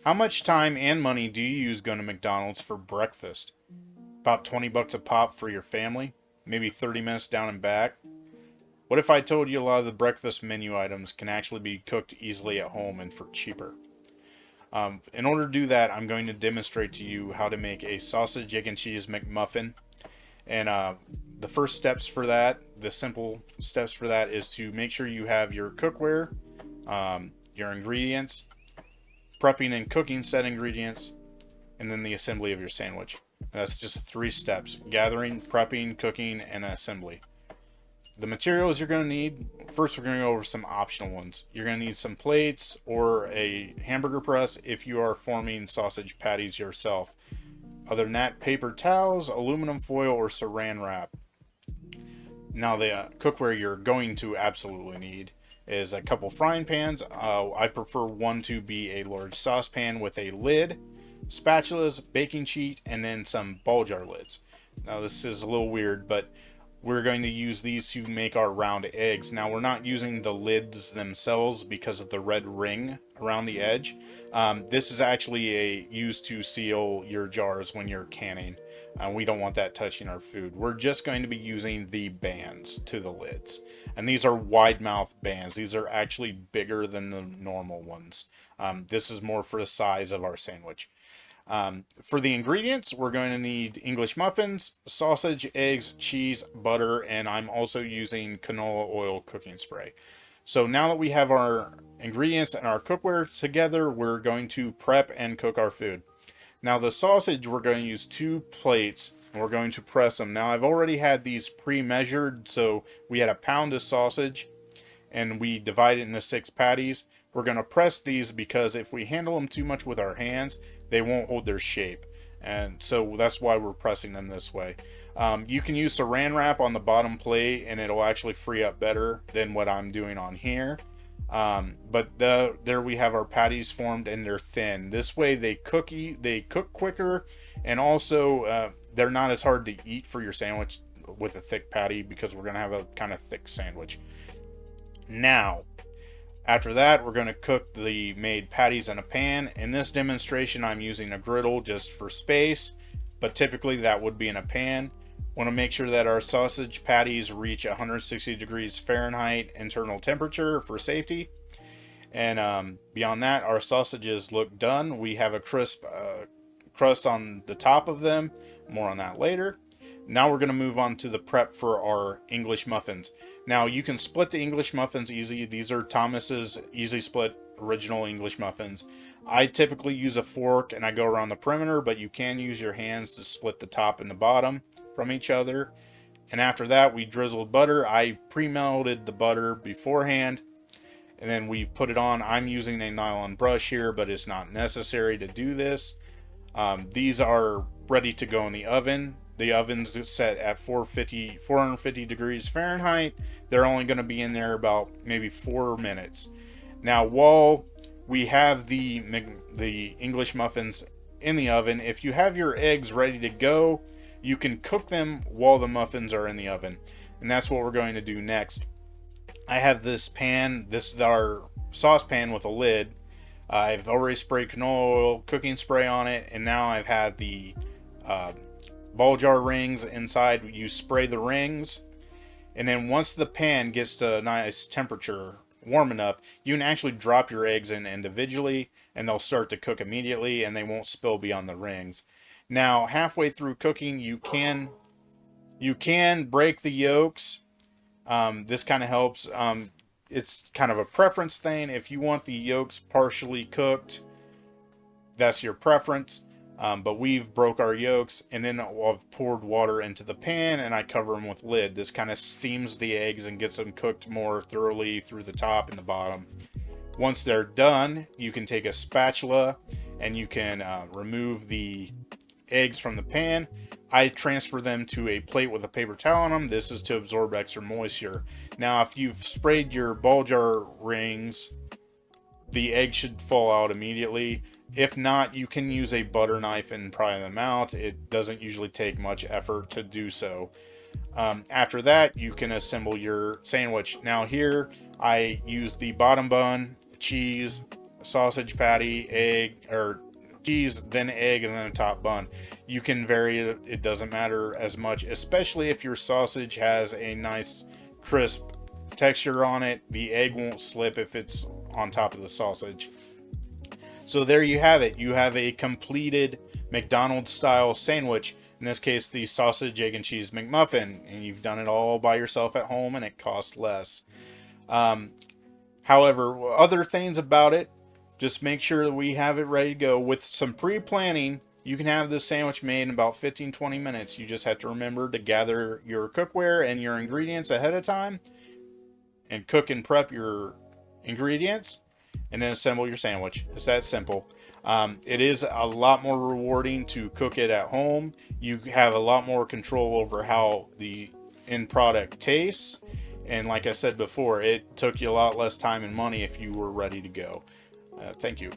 How much time and money do you use going to McDonald's for breakfast? About 20 bucks a pop for your family? Maybe 30 minutes down and back? What if I told you a lot of the breakfast menu items can actually be cooked easily at home and for cheaper? In order to do that, I'm going to demonstrate to you how to make a sausage, egg, and cheese McMuffin. And the first steps for that, the simple steps for that, is to make sure you have your cookware, your ingredients, prepping and cooking said ingredients, and then the assembly of your sandwich. That's just 3 steps: gathering, prepping, cooking, and assembly. The materials you're going to need, first we're going to go over some optional ones. You're going to need some plates or a hamburger press if you are forming sausage patties yourself. Other than that, paper towels, aluminum foil, or saran wrap. Now the cookware you're going to absolutely need is a couple frying pans. I prefer one to be a large saucepan with a lid, spatulas, baking sheet, and then some ball jar lids. Now this is a little weird, but we're going to use these to make our round eggs. Now we're not using the lids themselves because of the red ring around the edge. This is actually used to seal your jars when you're canning. We don't want that touching our food. We're just going to be using the bands to the lids. And these are wide mouth bands. These are actually bigger than the normal ones. This is more for the size of our sandwich. For the ingredients, we're going to need English muffins, sausage, eggs, cheese, butter, and I'm also using canola oil cooking spray. So now that we have our ingredients and our cookware together, we're going to prep and cook our food. Now the sausage, we're going to use 2 plates, and we're going to press them. Now I've already had these pre-measured, so we had a pound of sausage, and we divide it into 6 patties. We're going to press these because if we handle them too much with our hands, they won't hold their shape. And so that's why we're pressing them this way. You can use saran wrap on the bottom plate and it'll actually free up better than what I'm doing on here. But there we have our patties formed and they're thin. This way they cook quicker, and also they're not as hard to eat for your sandwich with a thick patty because we're going to have a kind of thick sandwich. Now, after that, we're going to cook the made patties in a pan. In this demonstration, I'm using a griddle just for space, but typically that would be in a pan. Want to make sure that our sausage patties reach 160 degrees Fahrenheit internal temperature for safety. And beyond that, our sausages look done. We have a crisp crust on the top of them. More on that later. Now we're going to move on to the prep for our English muffins. Now you can split the English muffins easy. These are Thomas's easy split original English muffins. I typically use a fork and I go around the perimeter, but you can use your hands to split the top and the bottom from each other. And after that, we drizzled butter. I pre-melted the butter beforehand, and then we put it on. I'm using a nylon brush here, but it's not necessary to do this. These are ready to go in the oven. The oven's set at 450 degrees Fahrenheit. They're only going to be in there about maybe 4 minutes. Now, while we have the English muffins in the oven, if you have your eggs ready to go, you can cook them while the muffins are in the oven. And that's what we're going to do next. I have this pan. This is our saucepan with a lid. I've already sprayed canola oil cooking spray on it, and now I've had the ball jar rings inside. You spray the rings, and then once the pan gets to a nice temperature, warm enough, you can actually drop your eggs in individually and they'll start to cook immediately and they won't spill beyond the rings. Now halfway through cooking, you can break the yolks. This kind of helps. It's kind of a preference thing. If you want the yolks partially cooked, that's your preference. But we've broke our yolks, and then I've poured water into the pan and I cover them with lid. This kind of steams the eggs and gets them cooked more thoroughly through the top and the bottom. Once they're done, you can take a spatula and you can remove the eggs from the pan. I transfer them to a plate with a paper towel on them. This is to absorb extra moisture. Now, if you've sprayed your ball jar rings, the egg should fall out immediately. If not, you can use a butter knife and pry them out. It doesn't usually take much effort to do so. After that, you can assemble your sandwich. Now here, I use the bottom bun, cheese, sausage patty, egg, or cheese, then egg, and then a top bun. You can vary it. It doesn't matter as much, especially if your sausage has a nice crisp texture on it. The egg won't slip if it's on top of the sausage. So there you have it. You have a completed McDonald's style sandwich. In this case, the sausage, egg, and cheese McMuffin. And you've done it all by yourself at home, and it costs less. However, other things about it, just make sure that we have it ready to go. With some pre-planning, you can have this sandwich made in about 15-20 minutes. You just have to remember to gather your cookware and your ingredients ahead of time, and cook and prep your ingredients, and then assemble your sandwich. It's that simple. It is a lot more rewarding to cook it at home. You have a lot more control over how the end product tastes. And like I said before, it took you a lot less time and money if you were ready to go. Thank you.